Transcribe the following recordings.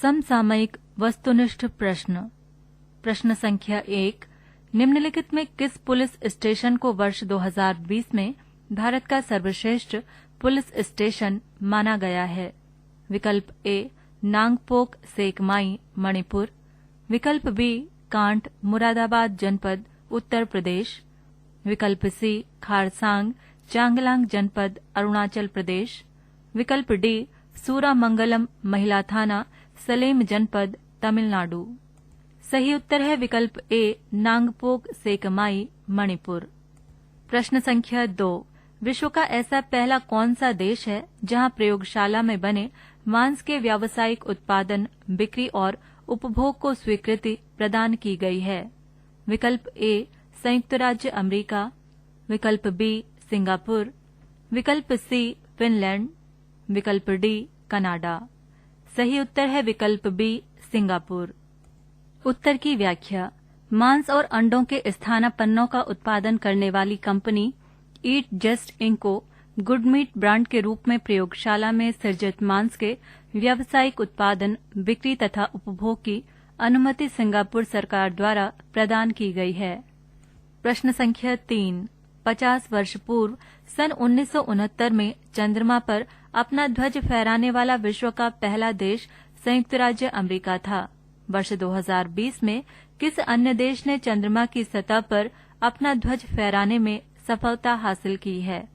समसामयिक वस्तुनिष्ठ प्रश्न। प्रश्न संख्या 1। निम्नलिखित में किस पुलिस स्टेशन को वर्ष 2020 में भारत का सर्वश्रेष्ठ पुलिस स्टेशन माना गया है? विकल्प ए नांगपोक सेकमाई मणिपुर, विकल्प बी कांट मुरादाबाद जनपद उत्तर प्रदेश, विकल्प सी खारसांग चांगलांग जनपद अरुणाचल प्रदेश, विकल्प डी सूरामंगलम महिला थाना सलेम जनपद तमिलनाडु। सही उत्तर है विकल्प ए नांगपोक सेकमाई मणिपुर। प्रश्न संख्या 2। विश्व का ऐसा पहला कौन सा देश है जहां प्रयोगशाला में बने मांस के व्यावसायिक उत्पादन, बिक्री और उपभोग को स्वीकृति प्रदान की गई है? विकल्प ए संयुक्त राज्य अमेरिका, विकल्प बी सिंगापुर, विकल्प सी फिनलैंड, विकल्प डी कनाडा। सही उत्तर है विकल्प बी सिंगापुर। उत्तर की व्याख्या। मांस और अंडों के स्थानापन्नों का उत्पादन करने वाली कंपनी ईट जस्ट इंक को गुड मीट ब्रांड के रूप में प्रयोगशाला में सृजित मांस के व्यावसायिक उत्पादन, बिक्री तथा उपभोग की अनुमति सिंगापुर सरकार द्वारा प्रदान की गई है। प्रश्न संख्या 3। 50 वर्ष पूर्व सन 1969 में चंद्रमा पर अपना ध्वज फहराने वाला विश्व का पहला देश संयुक्त राज्य अमेरिका था। वर्ष 2020 में किस अन्य देश ने चंद्रमा की सतह पर अपना ध्वज फहराने में सफलता हासिल की है?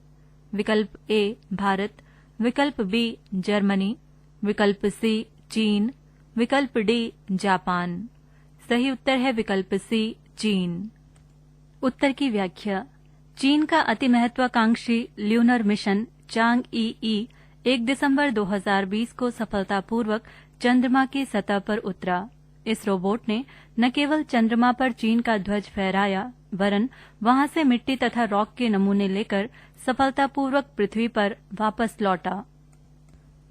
विकल्प ए भारत, विकल्प बी जर्मनी, विकल्प सी चीन, विकल्प डी जापान। सही उत्तर है विकल्प सी चीन। उत्तर की व्याख्या। चीन का अति महत्वाकांक्षी ल्यूनर मिशन चांग-ई 1 दिसंबर 2020 को सफलतापूर्वक चंद्रमा की सतह पर उतरा। इस रोबोट ने न केवल चंद्रमा पर चीन का ध्वज फहराया, वरन वहां से मिट्टी तथा रॉक के नमूने लेकर सफलतापूर्वक पृथ्वी पर वापस लौटा।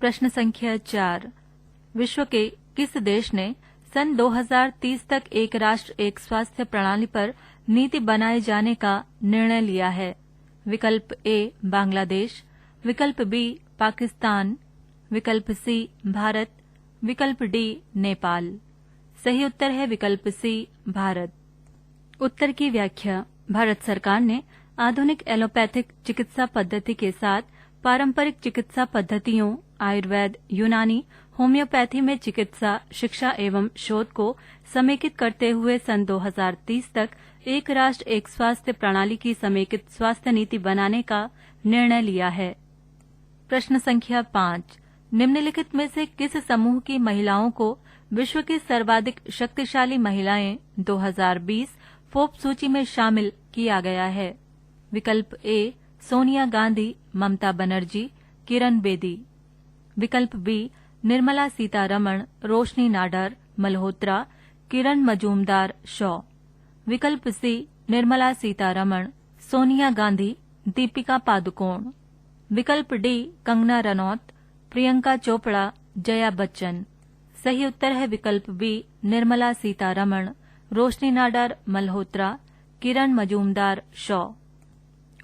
प्रश्न संख्या 4। विश्व के किस देश ने सन 2030 तक एक राष्ट्र एक स्वास्थ्य प्रणाली पर नीति बनाए जाने का निर्णय लिया है? विकल्प ए बांग्लादेश, विकल्प बी पाकिस्तान, विकल्प सी भारत, विकल्प डी नेपाल। सही उत्तर है विकल्प सी भारत। उत्तर की व्याख्या। भारत सरकार ने आधुनिक एलोपैथिक चिकित्सा पद्धति के साथ पारंपरिक चिकित्सा पद्धतियों, आयुर्वेद, यूनानी, होम्योपैथी में चिकित्सा, शिक्षा एवं शोध को समेकित करते हुए सन 2030 तक एक राष्ट्र एक स्वास्थ्य प्रणाली की समेकित स्वास्थ्य नीति बनाने का निर्णय लिया है। प्रश्न संख्या 5। निम्नलिखित में से किस समूह की महिलाओं को विश्व की सर्वाधिक शक्तिशाली महिलाएं 2020 फोर्ब्स सूची में शामिल किया गया है? विकल्प ए सोनिया गांधी, ममता बनर्जी, किरण बेदी, विकल्प बी निर्मला सीतारमण, रोशनी नाडर, मल्होत्रा, किरण मजूमदार, शॉ, विकल्प सी निर्मला सीतारमण, सोनिया गांधी, दीपिका पादुकोण, विकल्प डी कंगना रनौत, प्रियंका चोपड़ा, जया बच्चन। सही उत्तर है विकल्प बी निर्मला सीतारमण, रोशनी नाडर, मल्होत्रा, किरण मजूमदार, शॉ।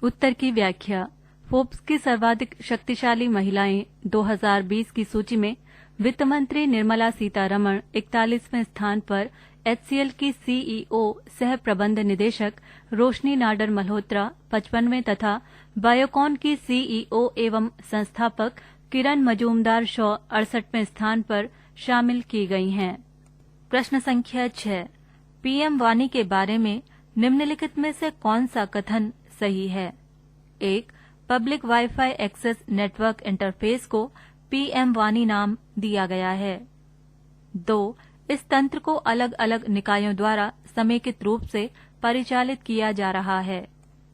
उत्तर की व्याख्या। फोर्ब्स की सर्वाधिक शक्तिशाली महिलाएं 2020 की सूची में वित्त मंत्री निर्मला सीतारमण 41वें स्थान पर, HCL की CEO सह प्रबंध निदेशक रोशनी नाडर मल्होत्रा 55वें तथा बायोकॉन की CEO एवं संस्थापक किरण मजूमदार शॉ 68वें स्थान पर शामिल की गई हैं। प्रश्न संख्या 6। PM वाणी के बारे में निम्नलिखित में से कौन सा कथन सही है? 1. Public wifi access network interface को PM वाणी नाम दिया गया है। 2. इस तंत्र को अलग अलग निकायों द्वारा समेकित रूप से परिचालित किया जा रहा है।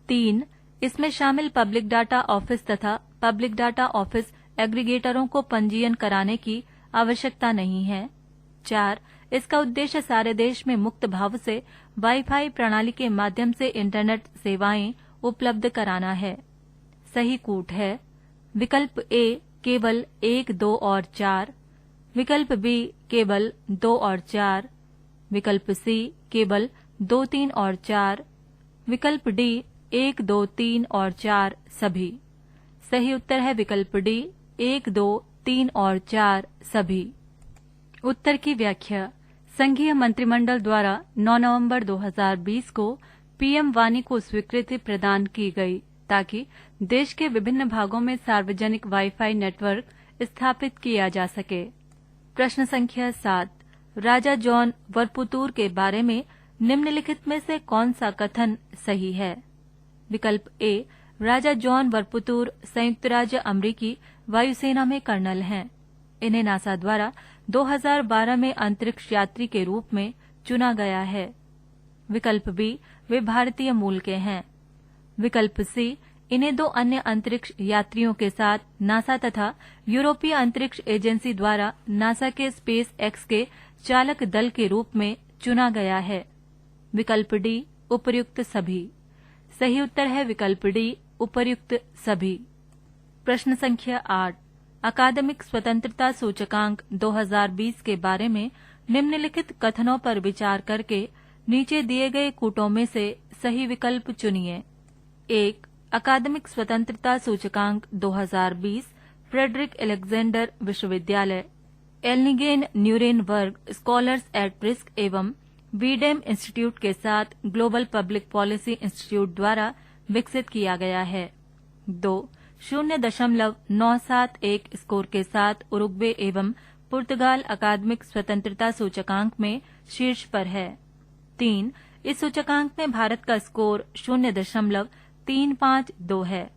3. इसमें शामिल पब्लिक डाटा ऑफिस तथा पब्लिक डाटा ऑफिस एग्रीगेटरों को पंजीयन कराने की आवश्यकता नहीं है। 4. इसका उद्देश्य सारे देश में मुक्त भाव से वाईफाई प्रणाली के माध्यम से इंटरनेट सेवाएं उपलब्ध कराना है। सही कूट है विकल्प ए केवल 1, 2 और 4, विकल्प बी केवल 2 और 4, विकल्प सी केवल 2, 3 और 4, विकल्प डी 1, 2, 3 और 4 सभी। सही उत्तर है विकल्प डी 1, 2, 3 और 4 सभी। उत्तर की व्याख्या। संघीय मंत्रिमंडल द्वारा 9 नवंबर 2020 को पीएम वाणी को स्वीकृति प्रदान की गई ताकि देश के विभिन्न भागों में सार्वजनिक वाईफाई नेटवर्क स्थापित किया जा सके। प्रश्न संख्या 7, राजा जॉन वरपुतूर के बारे में निम्नलिखित में से कौन सा कथन सही है? विकल्प ए, राजा जॉन वरपुतूर संयुक्त राज्य अमेरिकी वायुसेना में कर्नल हैं। इन्हें नासा द्वारा 2012 में अंतरिक्ष यात्री के रूप में चुना गया है। विकल्प बी, वे भारतीय मूल के हैं। विकल्प सी, इन्हें 2 अन्य अंतरिक्ष यात्रियों के साथ नासा तथा यूरोपीय अंतरिक्ष एजेंसी द्वारा नासा के स्पेस एक्स के चालक दल के रूप में चुना गया है। विकल्प डी, उपर्युक्त सभी। सही उत्तर है विकल्प डी, उपर्युक्त सभी। प्रश्न संख्या 8, अकादमिक स्वतंत्रता सूचकांक 2020 के बारे में निम्नलिखित कथनों पर विचार करके नीचे दिए गए कूटों में से सही विकल्प चुनिए। 1, अकादमिक स्वतंत्रता सूचकांक 2020 फ्रेडरिक अलेक्जेंडर विश्वविद्यालय, एल्निगेन न्यूरेन वर्ग स्कॉलर्स एट रिस्क एवं वीडेम इंस्टीट्यूट के साथ ग्लोबल पब्लिक पॉलिसी इंस्टीट्यूट द्वारा विकसित किया गया है। 2, 0.971 स्कोर के साथ उरुग्वे एवं पुर्तगाल अकादमिक स्वतंत्रता सूचकांक में शीर्ष पर है। 3, इस सूचकांक में भारत का स्कोर 0.352 है।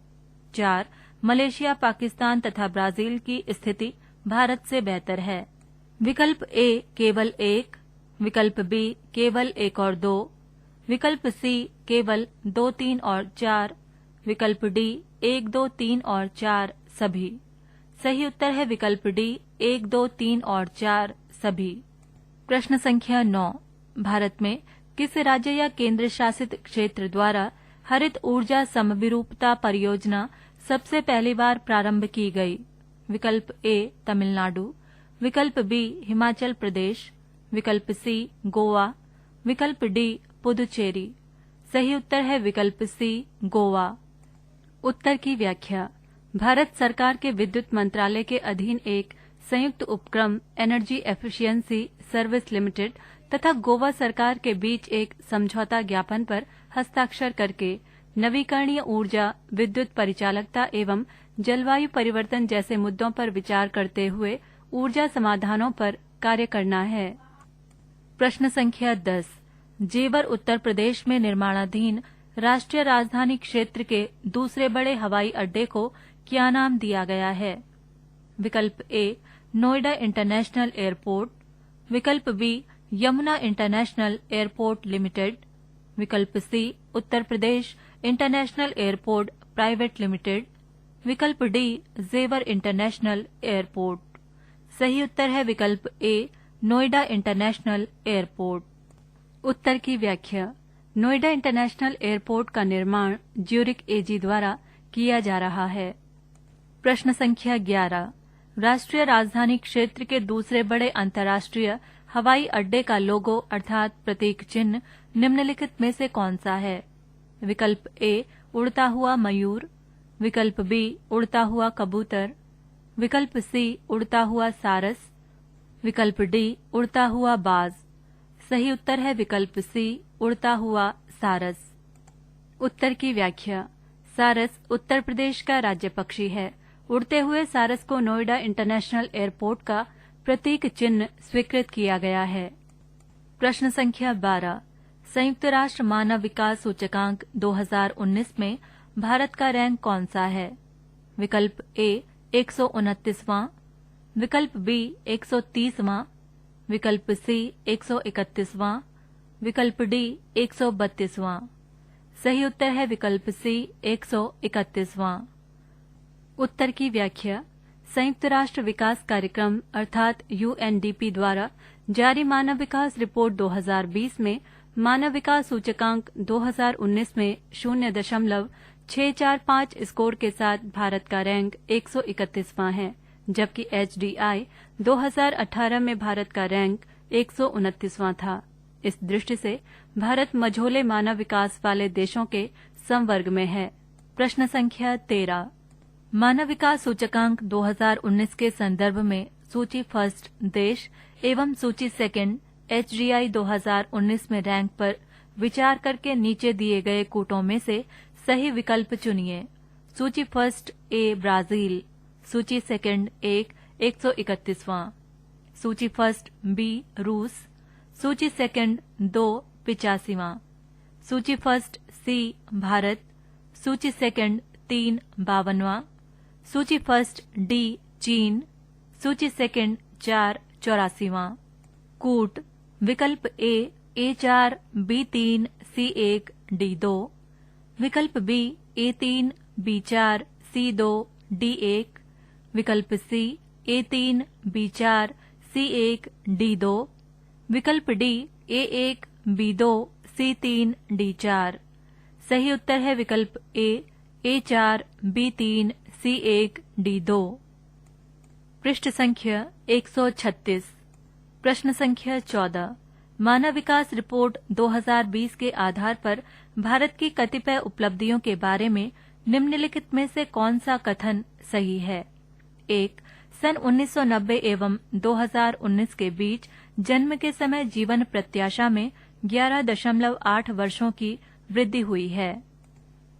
4, मलेशिया, पाकिस्तान तथा ब्राजील की स्थिति भारत से बेहतर है। विकल्प ए केवल 1, विकल्प बी केवल 1 और 2, विकल्प सी केवल 2, 3 और 4, विकल्प डी 1, 2, 3 और 4 सभी। सही उत्तर है विकल्प डी 1, 2, 3 और 4 सभी। प्रश्न संख्या 9, भारत में किस राज्य या केंद्र शासित क्षेत्र द्वारा हरित ऊर्जा समविरूपता परियोजना सबसे पहली बार प्रारंभ की गई? विकल्प ए तमिलनाडु, विकल्प बी हिमाचल प्रदेश, विकल्प सी गोवा, विकल्प डी पुदुचेरी। सही उत्तर है विकल्प सी गोवा। उत्तर की व्याख्या। भारत सरकार के विद्युत मंत्रालय के अधीन एक संयुक्त उपक्रम एनर्जी एफिशिएंसी सर्विस लिमिटेड तथा गोवा सरकार के बीच एक समझौता ज्ञापन पर हस्ताक्षर करके नवीकरणीय ऊर्जा, विद्युत परिचालकता एवं जलवायु परिवर्तन जैसे मुद्दों पर विचार करते हुए ऊर्जा समाधानों पर कार्य करना है। प्रश्न संख्या 10, जेवर उत्तर प्रदेश में निर्माणाधीन राष्ट्रीय राजधानी क्षेत्र के दूसरे बड़े हवाई अड्डे को क्या नाम दिया गया है? विकल्प ए नोएडा इंटरनेशनल एयरपोर्ट, विकल्प B Yamuna international airport limited, विकल्प C Uttar Pradesh international airport private limited, विकल्प डी जेवर इंटरनेशनल एयरपोर्ट। सही उत्तर है विकल्प ए नोएडा इंटरनेशनल एयरपोर्ट। उत्तर की व्याख्या। नोएडा इंटरनेशनल एयरपोर्ट का निर्माण ज्यूरिक एजी द्वारा किया जा रहा है। प्रश्न संख्या 11, राष्ट्रीय राजधानी क्षेत्र के दूसरे बड़े अंतर्राष्ट्रीय हवाई अड्डे का लोगो अर्थात प्रतीक चिन्ह निम्नलिखित में से कौन सा है? विकल्प ए उड़ता हुआ मयूर, विकल्प बी उड़ता हुआ कबूतर, विकल्प सी उड़ता हुआ सारस, विकल्प डी उड़ता हुआ बाज। सही उत्तर है विकल्प सी उड़ता हुआ सारस। उत्तर की व्याख्या। सारस उत्तर प्रदेश का राज्य पक्षी है। उड़ते हुए सारस को नोएडा इंटरनेशनल एयरपोर्ट का प्रतीक चिन्ह स्वीकृत किया गया है। प्रश्न संख्या 12, संयुक्त राष्ट्र मानव विकास सूचकांक 2019 में भारत का रैंक कौन सा है? विकल्प ए 129वां, विकल्प बी 130वां, विकल्प सी 131वां, विकल्प डी 132वां। सही उत्तर है विकल्प सी 131वां। उत्तर की व्याख्या। संयुक्त राष्ट्र विकास कार्यक्रम अर्थात यूएनडीपी द्वारा जारी मानव विकास रिपोर्ट 2020 में मानव विकास सूचकांक 2019 में 0.645 स्कोर के साथ भारत का रैंक 131वां है, जबकि एचडीआई 2018 में भारत का रैंक 129वां था। इस दृष्टि से भारत मझोले मानव विकास वाले देशों के संवर्ग में है। प्रश्न संख्या 13, मानव विकास सूचकांक 2019 के संदर्भ में सूची फर्स्ट देश एवं सूची सेकंड HGI 2019 में रैंक पर विचार करके नीचे दिए गए कूटों में से सही विकल्प चुनिए। सूची फर्स्ट A ब्राजील, सूची सेकंड 131वां, सूची फर्स्ट B रूस, सूची सेकंड 2 85वां, सूची फर्स्ट C भारत, सूची सेकंड 3 52वां, सूची फर्स्ट D चीन, सूची सेकंड 4 84वां। कूट विकल्प A A4 B3 C1 D2, विकल्प B A3 B4 C2 D1, विकल्प C A3 B4 C1 D2, विकल्प D A1 B2 C3 D4। सही उत्तर है विकल्प A A4 B3 C1 D2। पृष्ठ संख्या 136। प्रश्न संख्या 14। मानव विकास रिपोर्ट 2020 के आधार पर भारत की कतिपय उपलब्धियों के बारे में निम्नलिखित में से कौन सा कथन सही है? 1. सन 1990 एवं 2019 के बीच जन्म के समय जीवन प्रत्याशा में 11.8 वर्षों की वृद्धि हुई है।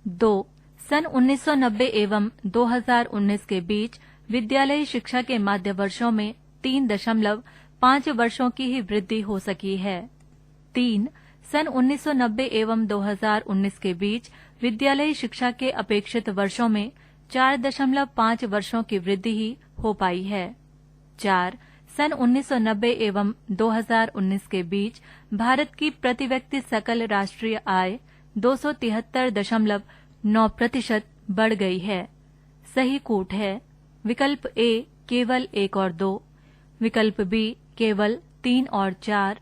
2. सन 1990 एवं 2019 के बीच विद्यालयी शिक्षा के माध्य वर्षों में 3.5 वर्षों की ही वृद्धि हो सकी है। 3. सन 1990 एवं 2019 के बीच विद्यालयी शिक्षा के अपेक्षित वर्षों में 4.5 वर्षों की वृद्धि ही हो पाई है। 4. सन 1990 एवं 2019 के बीच भारत की प्रति व्यक्ति सकल राष्ट्रीय आय 273.9% बढ़ गई है। सही कूट है विकल्प A केवल 1 और 2, विकल्प B केवल 3 और 4,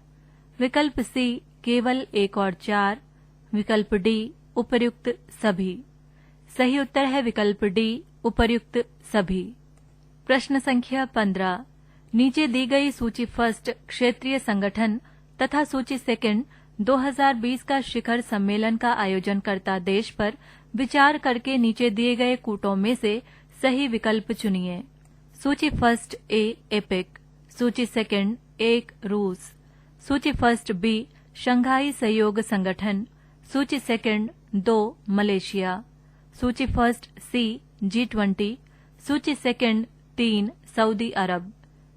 विकल्प C केवल 1 और 4, विकल्प D उपर्युक्त सभी। सही उत्तर है विकल्प D उपर्युक्त सभी। प्रश्न संख्या 15। नीचे दी गई सूची फर्स्ट क्षेत्रीय संगठन तथा सूची सेकंड 2020 का शिखर सम्मेलन का आयोजन करता देश पर विचार करके नीचे दिए गए कूटों में से सही विकल्प चुनिए। सूची फर्स्ट A एपिक, सूची सेकंड 1 रूस, सूची फर्स्ट B शंघाई सहयोग संगठन, सूची सेकंड 2 मलेशिया, सूची फर्स्ट C G20, सूची सेकंड 3 सऊदी अरब,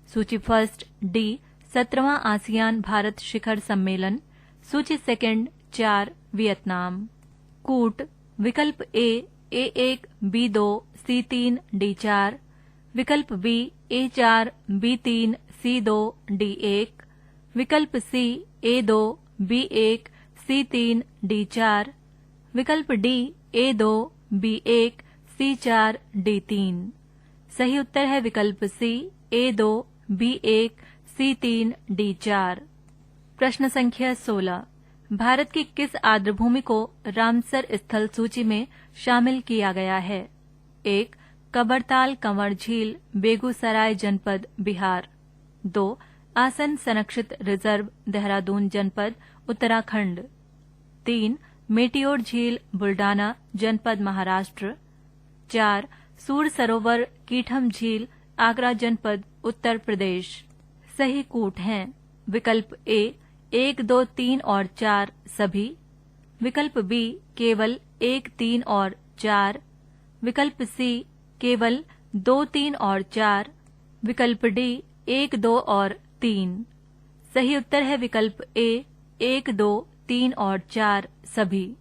सूची फर्स्ट D 17वां आसियान भारत शिखर सम्मेलन, सूची सेकंड 4 वियतनाम। कूट विकल्प A A1 B2 C3 D4, विकल्प B A4 B3 C2 D1, विकल्प C A2 B1 C3 D4, विकल्प D A2 B1 C4 D3। सही उत्तर है विकल्प C A2 B1 C3 D4। प्रश्न संख्या 16। भारत की किस आर्द्रभूमि को रामसर स्थल सूची में शामिल किया गया है? 1. कबरताल कंवर झील, बेगूसराय जनपद, बिहार। 2. आसन संरक्षित रिजर्व, देहरादून जनपद, उत्तराखंड। 3. मेटियोर झील, बुल्डाना जनपद, महाराष्ट्र। 4. सूर सरोवर कीठम झील, आगरा जनपद, उत्तर प्रदेश। सही कूट हैं विकल्प A 1, 2, 3 और 4 सभी, विकल्प B केवल 1, 3 और 4, विकल्प C केवल 2, 3 और 4, विकल्प D 1, 2 और 3। सही उत्तर है विकल्प A 1, 2, 3 और 4 सभी।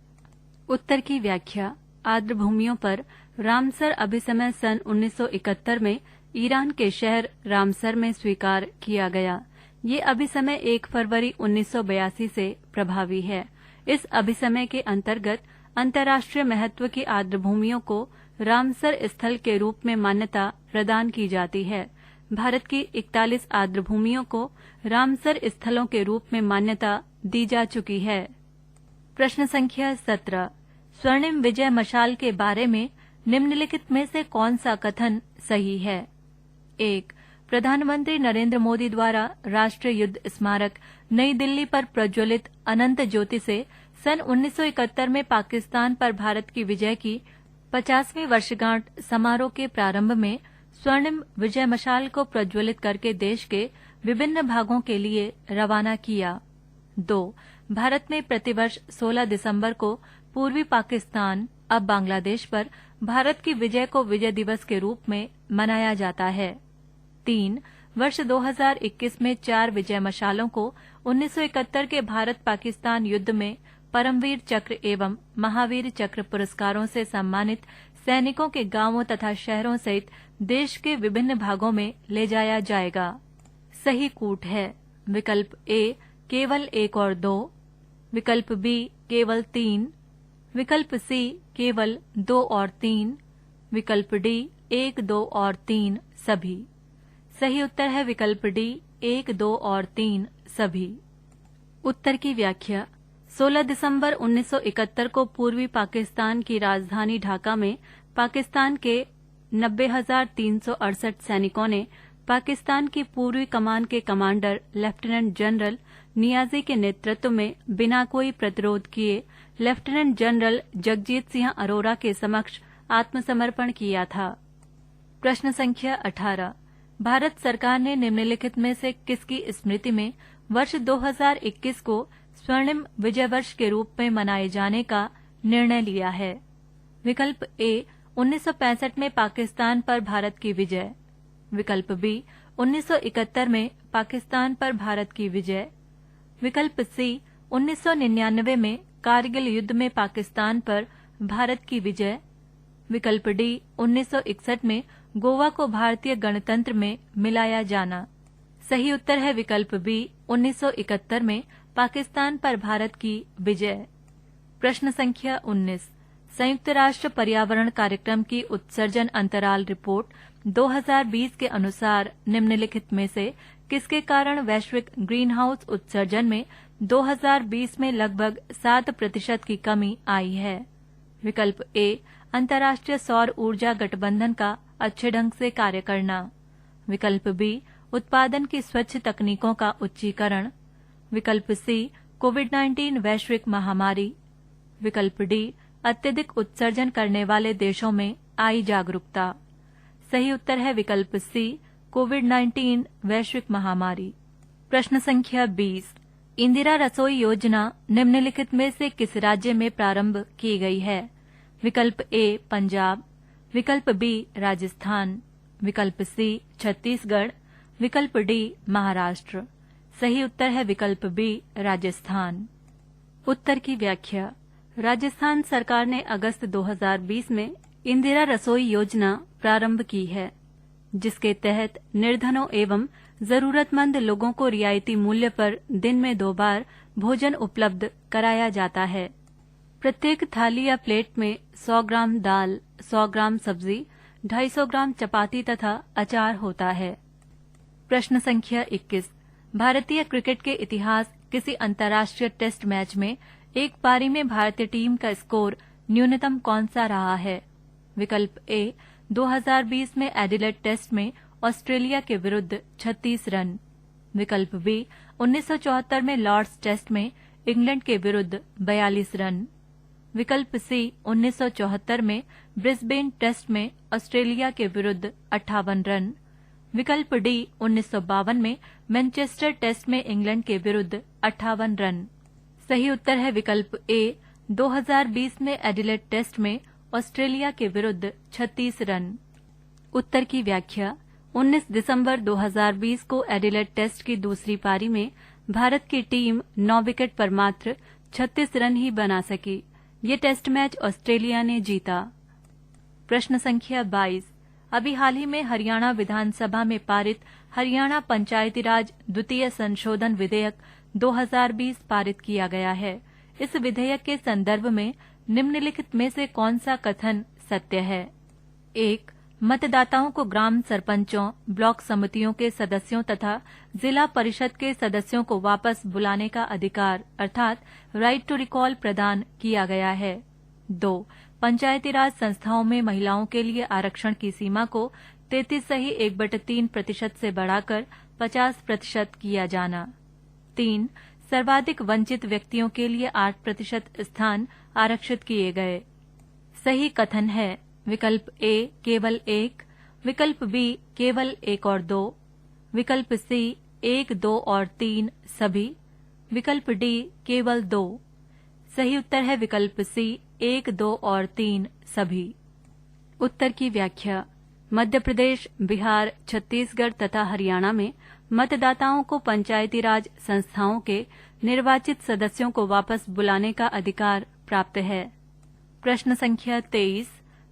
उत्तर की व्याख्या। आर्द्रभूमियों पर रामसर अभिसमय सन 1971 में ईरान के शहर रामसर में स्वीकार किया गया। ये अभिसमय 1 फरवरी 1982 से प्रभावी है। इस अभिसमय के अंतर्गत अंतर्राष्ट्रीय महत्व की आर्द्रभूमियों को रामसर स्थल के रूप में मान्यता प्रदान की जाती है। भारत की 41 आर्द्रभूमियों को रामसर स्थलों के रूप में मान्यता दी जा चुकी है। प्रश्न संख्या 17। स्वर्णिम विजय मशाल के बारे में निम्नलिखित में से कौन सा कथन सही है? 1. प्रधानमंत्री नरेंद्र मोदी द्वारा राष्ट्रीय युद्ध स्मारक नई दिल्ली पर प्रज्वलित अनंत ज्योति से सन 1971 में पाकिस्तान पर भारत की विजय की 50वीं वर्षगांठ समारोह के प्रारंभ में स्वर्णिम विजय मशाल को प्रज्वलित करके देश के विभिन्न भागों के लिए रवाना किया। 2. भारत में प्रतिवर्ष 16 दिसंबर को पूर्वी पाकिस्तान, अब बांग्लादेश पर भारत की विजय को विजय दिवस के रूप में मनाया जाता है। 3. वर्ष 2021 में 4 विजय मशालों को 1971 के भारत पाकिस्तान युद्ध में परमवीर चक्र एवं महावीर चक्र पुरस्कारों से सम्मानित सैनिकों के गांवों तथा शहरों सहित देश के विभिन्न भागों में ले जाया जाएगा। सही कूट है विकल्प ए केवल 1 और 2, विकल्प बी केवल 3, विकल्प सी केवल 2 और 3, विकल्प डी 1, 2 और 3 सभी। सही उत्तर है विकल्प डी 1, 2 और 3 सभी। उत्तर की व्याख्या। 16 दिसंबर 1971 को पूर्वी पाकिस्तान की राजधानी ढाका में पाकिस्तान के 90,368 सैनिकों ने पाकिस्तान की पूर्वी कमान के कमांडर लेफ्टिनेंट जनरल नियाजी के नेतृत्व में बिना कोई प्रतिरोध किए लेफ्टिनेंट जनरल जगजीत सिंह अरोरा के समक्ष आत्मसमर्पण किया था। प्रश्न संख्या 18। भारत सरकार ने निम्नलिखित में से किसकी स्मृति में वर्ष 2021 को स्वर्णिम विजय वर्ष के रूप में मनाए जाने का निर्णय लिया है? विकल्प ए 1965 में पाकिस्तान पर भारत की विजय, विकल्प बी 1971 में पाकिस्तान पर भारत की विजय, विकल्प सी 1999 में कारगिल युद्ध में पाकिस्तान पर भारत की विजय, विकल्प डी 1961 में गोवा को भारतीय गणतंत्र में मिलाया जाना। सही उत्तर है विकल्प बी 1971 में पाकिस्तान पर भारत की विजय। प्रश्न संख्या 19। संयुक्त राष्ट्र पर्यावरण कार्यक्रम की उत्सर्जन अंतराल रिपोर्ट 2020 के अनुसार निम्नलिखित में से किसके कारण वैश्विक ग्रीन हाउस उत्सर्जन में 2020 में लगभग 7% की कमी आई है? विकल्प ए अंतर्राष्ट्रीय सौर ऊर्जा गठबंधन का अच्छे ढंग से कार्य करना, विकल्प बी उत्पादन की स्वच्छ तकनीकों का उच्चीकरण, विकल्प सी कोविड-19 वैश्विक महामारी, विकल्प डी अत्यधिक उत्सर्जन करने वाले देशों में आई जागरूकता। सही उत्तर है विकल्प सी कोविड-19 वैश्विक महामारी। प्रश्न संख्या 20। इंदिरा रसोई योजना निम्नलिखित में से किस राज्य में प्रारंभ की गई है? विकल्प ए पंजाब, विकल्प बी राजस्थान, विकल्प सी छत्तीसगढ़, विकल्प डी महाराष्ट्र। सही उत्तर है विकल्प बी राजस्थान। उत्तर की व्याख्या। राजस्थान सरकार ने अगस्त 2020 में इंदिरा रसोई योजना प्रारंभ की है, जिसके तहत निर्धनों एवं जरूरतमंद लोगों को रियायती मूल्य पर दिन में 2 बार भोजन उपलब्ध कराया जाता है। प्रत्येक थाली या प्लेट में 100 ग्राम दाल, 100 ग्राम सब्जी, 250 ग्राम चपाती तथा अचार होता है। प्रश्न संख्या 21। भारतीय क्रिकेट के इतिहास किसी अंतर्राष्ट्रीय टेस्ट मैच में एक पारी में भारतीय टीम का स्कोर न्यूनतम कौन सा रहा है? विकल्प ए 2020 में एडिलेड टेस्ट में ऑस्ट्रेलिया के विरुद्ध 36 रन, विकल्प बी 1974 में लॉर्ड्स टेस्ट में इंग्लैंड के विरुद्ध 42 रन, विकल्प सी 1974 में ब्रिस्बेन टेस्ट में ऑस्ट्रेलिया के विरुद्ध 58 रन, विकल्प डी 1952 में मैनचेस्टर टेस्ट में इंग्लैंड के विरुद्ध 58 रन। सही उत्तर है विकल्प ए 2020 में एडिलेड टेस्ट में ऑस्ट्रेलिया के विरुद्ध 36 रन। उत्तर की व्याख्या। 19 दिसंबर 2020 को एडिलेड टेस्ट की दूसरी पारी में भारत की टीम 9 विकेट पर मात्र 36 रन ही बना सकी। ये टेस्ट मैच ऑस्ट्रेलिया ने जीता। प्रश्न संख्या 22। अभी हाल ही में हरियाणा विधानसभा में पारित हरियाणा पंचायती राज द्वितीय संशोधन विधेयक 2020 पारित किया गया है। इस विधेयक के संदर्भ में निम्नलिखित में से कौन सा कथन सत्य है? 1. मतदाताओं को ग्राम सरपंचों, ब्लॉक समितियों के सदस्यों तथा जिला परिषद के सदस्यों को वापस बुलाने का अधिकार अर्थात राइट टू रिकॉल प्रदान किया गया है। 2. पंचायती राज संस्थाओं में महिलाओं के लिए आरक्षण की सीमा को 33.1/3% से बढ़ाकर 50% किया जाना। 3. सर्वाधिक वंचित व्यक्तियों के लिए 8% स्थान आरक्षित किए गए। सही कथन है विकल्प ए केवल 1, विकल्प बी केवल 1 और 2, विकल्प सी 1, 2 और 3 सभी, विकल्प डी केवल 2। सही उत्तर है विकल्प सी 1, 2 और 3 सभी। उत्तर की व्याख्या। मध्य प्रदेश, बिहार, छत्तीसगढ़ तथा हरियाणा में मतदाताओं को पंचायती राज संस्थाओं के निर्वाचित सदस्यों को वापस बुलाने का अधिकार प्राप्त है। प्रश्न संख्या 23,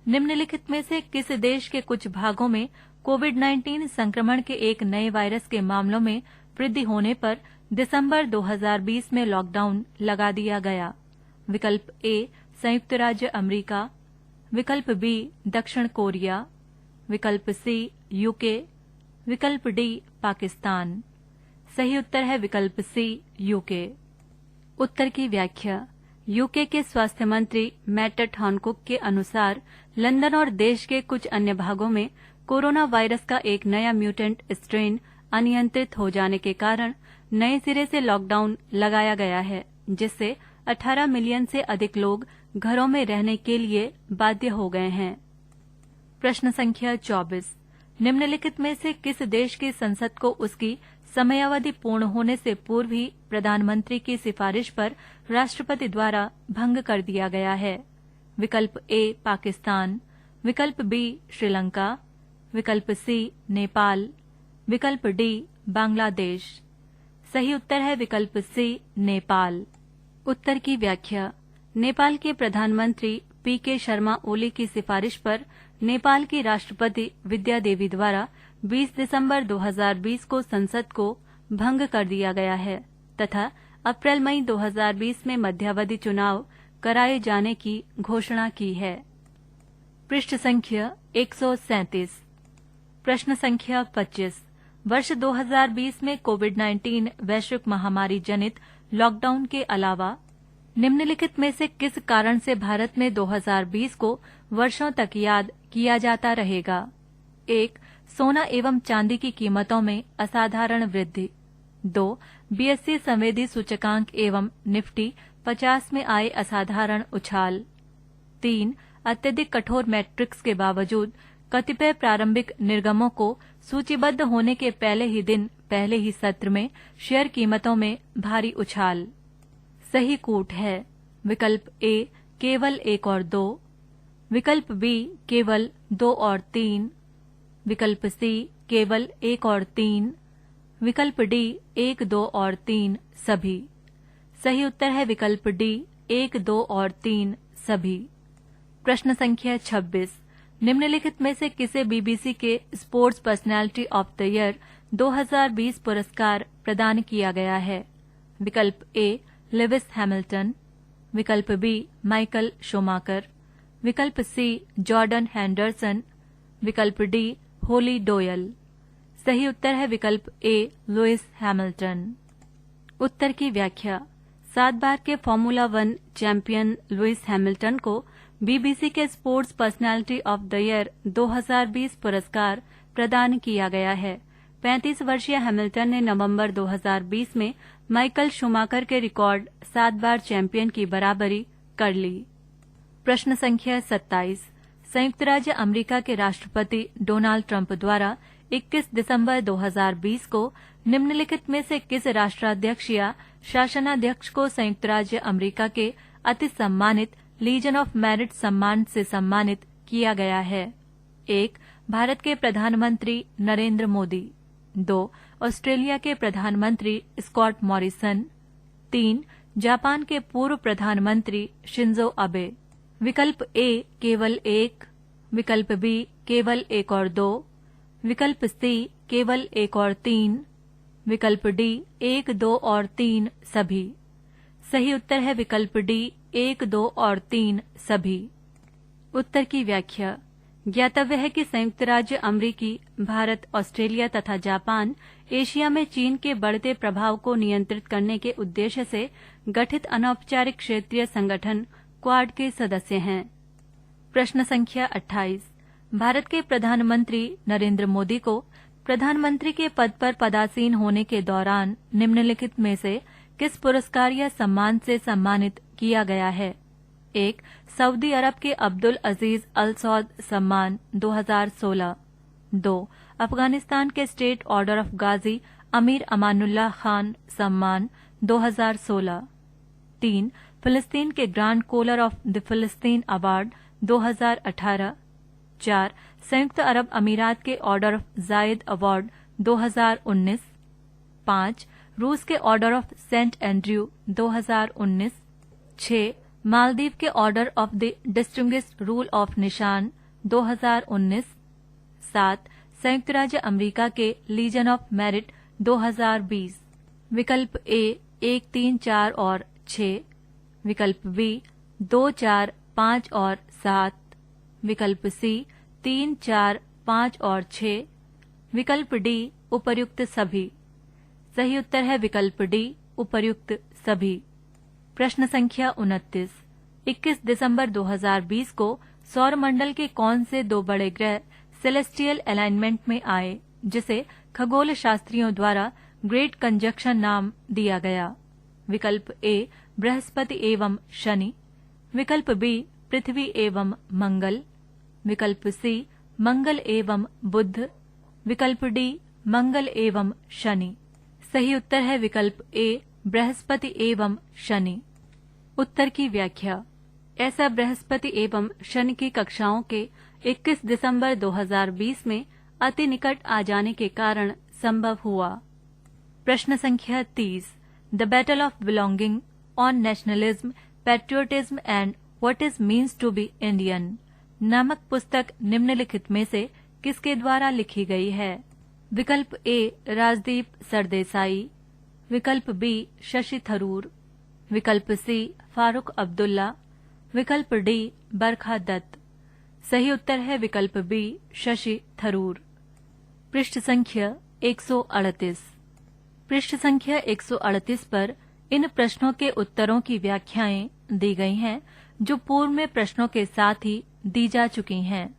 निम्नलिखित में से किस देश के कुछ भागों में कोविड-19 संक्रमण के एक नए वायरस के मामलों में वृद्धि होने पर दिसंबर 2020 में लॉकडाउन लगा दिया गया? विकल्प ए संयुक्त राज्य अमेरिका, विकल्प बी दक्षिण कोरिया, विकल्प सी यूके, विकल्प डी पाकिस्तान। सही उत्तर है विकल्प सी यूके। उत्तर की व्याख्या। यूके के स्वास्थ्य मंत्री मैट हॉनकुक के अनुसार लंदन और देश के कुछ अन्य भागों में कोरोना वायरस का एक नया म्यूटेंट स्ट्रेन अनियंत्रित हो जाने के कारण नए सिरे से लॉकडाउन लगाया गया है, जिससे 18 मिलियन से अधिक लोग घरों में रहने के लिए बाध्य हो गए हैं। प्रश्न संख्या 24, निम्नलिखित में से किस देश की संसद को उसकी समयावधि पूर्ण होने से पूर्व ही प्रधानमंत्री की सिफारिश पर राष्ट्रपति द्वारा भंग कर दिया गया है? विकल्प ए पाकिस्तान, विकल्प बी श्रीलंका, विकल्प सी नेपाल, विकल्प डी बांग्लादेश। सही उत्तर है विकल्प सी नेपाल। उत्तर की व्याख्या। नेपाल के प्रधानमंत्री पीके शर्मा ओली की सिफारिश पर नेपाल की राष्ट्रपति विद्या देवी द्वारा 20 दिसंबर 2020 को संसद को भंग कर दिया गया है तथा अप्रैल-मई 2020 में मध्यावधि चुनाव कराए जाने की घोषणा की है। पृष्ठ संख्या 137। प्रश्न संख्या 25, वर्ष 2020 में कोविड-19 वैश्विक महामारी जनित लॉकडाउन के अलावा निम्नलिखित में से किस कारण से भारत में 2020 को वर्षों तक याद किया जाता रहेगा? 1. सोना एवं चांदी की कीमतों में असाधारण वृद्धि। 2. बीएसई संवेदी सूचकांक एवं निफ्टी 50 में आए असाधारण उछाल। 3. अत्यधिक कठोर मैट्रिक्स के बावजूद कतिपय प्रारंभिक निर्गमों को सूचीबद्ध होने के पहले ही दिन पहले ही सत्र में शेयर कीमतों में भारी उछाल। सही कूट है विकल्प ए केवल 1 और 2, विकल्प बी केवल 2 और 3, विकल्प सी केवल 1 और 3, विकल्प डी 1, 2 और 3 सभी। सही उत्तर है विकल्प डी 1, 2 और 3 सभी। प्रश्न संख्या 26, निम्नलिखित में से किसे बीबीसी के sports personality of the year 2020 पुरस्कार प्रदान किया गया है? विकल्प ए लेविस हैमिल्टन, विकल्प बी माइकल शूमाकर, विकल्प सी जॉर्डन हैंडरसन, विकल्प डी होली डोयल। सही उत्तर है विकल्प ए लुइस हैमिल्टन। उत्तर की व्याख्या। 7 बार के फॉर्मूला 1 चैंपियन लुइस हैमिल्टन को बीबीसी के sports personality of the year 2020 पुरस्कार प्रदान किया गया है। 35 वर्षीय हैमिल्टन ने नवंबर 2020 में माइकल शूमाकर के रिकॉर्ड 7 बार चैंपियन की बराबरी कर ली। प्रश्न संख्या 27, संयुक्त राज्य अमेरिका के राष्ट्रपति डोनाल्ड ट्रंप द्वारा 21 दिसंबर 2020 को निम्नलिखित में से किस राष्ट्राध्यक्ष या शासनाध्यक्ष को संयुक्त राज्य अमेरिका के अति सम्मानित लीजन ऑफ मेरिट सम्मान से सम्मानित किया गया है? 1. भारत के प्रधानमंत्री नरेंद्र मोदी। 2. ऑस्ट्रेलिया के प्रधानमंत्री स्कॉट मॉरिसन। 3. जापान के पूर्व प्रधानमंत्री शिंजो अबे। विकल्प ए केवल 1, विकल्प बी केवल 1 और 2, विकल्प सी केवल 1 और 3, विकल्प डी 1, 2 और 3 सभी। सही उत्तर है विकल्प डी 1, 2 और 3 सभी। उत्तर की व्याख्या। ज्ञातव्य है कि संयुक्त राज्य अमेरिकी, भारत, ऑस्ट्रेलिया तथा जापान एशिया में चीन के बढ़ते प्रभाव को नियंत्रित करने के उद्देश्य से गठित अनौपचारिक क्षेत्रीय संगठन क्वाड के सदस्य हैं। प्रश्न संख्या 28, भारत के प्रधानमंत्री नरेंद्र मोदी को प्रधानमंत्री के पद पर पदासीन होने के दौरान निम्नलिखित में से किस पुरस्कार या सम्मान से सम्मानित किया गया है? 1. सऊदी अरब के अब्दुल अजीज अल सौद सम्मान 2016, 2. अफगानिस्तान के स्टेट ऑर्डर ऑफ गाजी अमीर अमानुल्लाह खान सम्मान 2016। 3. फिलिस्तीन के ग्रांड कोलर ऑफ द फिलिस्तीन अवार्ड 2018। 4. संयुक्त अरब अमीरात के ऑर्डर ऑफ जायद अवार्ड 2019। 5. रूस के order of saint Andrew 2019। 6. Maldives के order of the distinguished rule of Nishan 2019। 7. संयुक्त राज्य अमेरिका के लीजन ऑफ मेरिट 2020। विकल्प ए 1, 3, 4 और 6। विकल्प बी 2, 4, 5 और 7। विकल्प सी 3, 4, 5 और 6। विकल्प डी उपर्युक्त सभी। सही उत्तर है विकल्प डी उपर्युक्त सभी। प्रश्न संख्या 29। 21 दिसंबर 2020 को सौर मंडल के कौन से दो बड़े ग्रह सेलेस्टियल अलाइनमेंट में आए, जिसे खगोल शास्त्रियों द्वारा ग्रेट कंजक्शन नाम दिया गया? विकल्प ए बृहस्पति एवं शनि। विकल्प बी पृथ्वी एवं मंगल। विकल्प सी मंगल एवं बुध। विकल्प डी मंगल एवं शनि। सही उत्तर है विकल्प ए बृहस्पति एवं शनि। उत्तर की व्याख्या। ऐसा बृहस्पति एवं शनि की कक्षाओं के 21 दिसंबर 2020 में अति निकट आ जाने के कारण संभव हुआ। प्रश्न संख्या 30। The battle of belonging on nationalism, patriotism and what is means to be Indian नामक पुस्तक निम्नलिखित में से किसके द्वारा लिखी गई है? विकल्प ए राजदीप सरदेसाई। विकल्प बी शशि थरूर। विकल्प सी फारूक अब्दुल्ला। विकल्प डी बरखा दत्त। सही उत्तर है विकल्प बी शशि थरूर। पृष्ठ संख्या 138। पृष्ठ संख्या 138 पर इन प्रश्नों के उत्तरों की व्याख्याएं दी गई हैं, जो पूर्व में प्रश्नों के साथ ही दी जा चुकी हैं।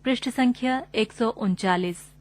पृष्ठ संख्या 139।